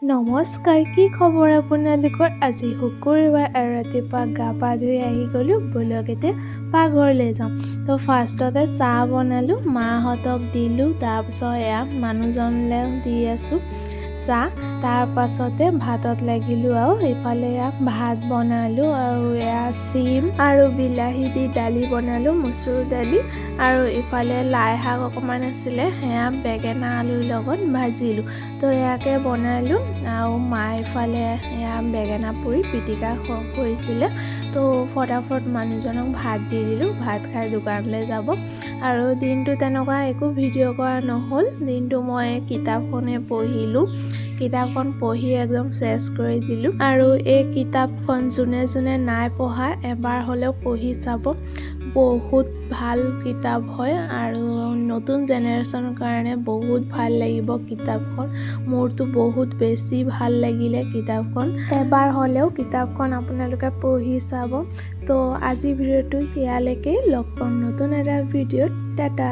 নমস্কাৰ, কি খবৰ আপোনালোকৰ? আজি শুকুৰবাৰ আৰু ৰাতিপুৱা গা পা ধুই আহি গ'লোঁ, ব'লক এতিয়া পাকঘৰলৈ যাওঁ। তো ফাৰ্ষ্টতে চাহ বনালোঁ, মাহঁতক দিলোঁ, তাৰপিছত এয়া মানুহজনলৈ দি আছোঁ চাহ। তাৰ পাছতে ভাতত লাগিলোঁ আৰু ইফালে এয়া ভাত বনালোঁ আৰু এয়া চিম আৰু বিলাহী দি দালি বনালোঁ, মচুৰ দালি, আৰু ইফালে লাই শাক অকণমান আছিলে, সেয়া বেঙেনা আলুৰ লগত ভাজিলোঁ। তো এয়াকে বনালোঁ আৰু মায়ে ইফালে এয়া বেঙেনা পুৰি পিটিকা কৰিছিলে। তো ফটাফট মানুহজনক ভাত দি দিলোঁ, ভাত খাই দোকানলৈ যাব। আৰু দিনটো তেনেকুৱা একো ভিডিঅ' কৰা নহ'ল। দিনটো মই কিতাপখনে পঢ়িলোঁ, কিতাপখন পঢ়ি একদম চেছ কৰি দিলোঁ। আৰু এই কিতাপখন যোনে যোনে নাই পঢ়া এবাৰ হ'লেও পঢ়ি চাব, বহুত ভাল কিতাপ হয় আৰু নতুন জেনেৰেশ্যনৰ কাৰণে বহুত ভাল লাগিব কিতাপখন। মোৰতো বহুত বেছি ভাল লাগিলে কিতাপখন। এবাৰ হ'লেও কিতাপখন আপোনালোকে পঢ়ি চাব। তো আজি ভিডিঅ'টো সেয়ালৈকে, লগ পাম নতুন এটা ভিডিঅ'ত। টাটা।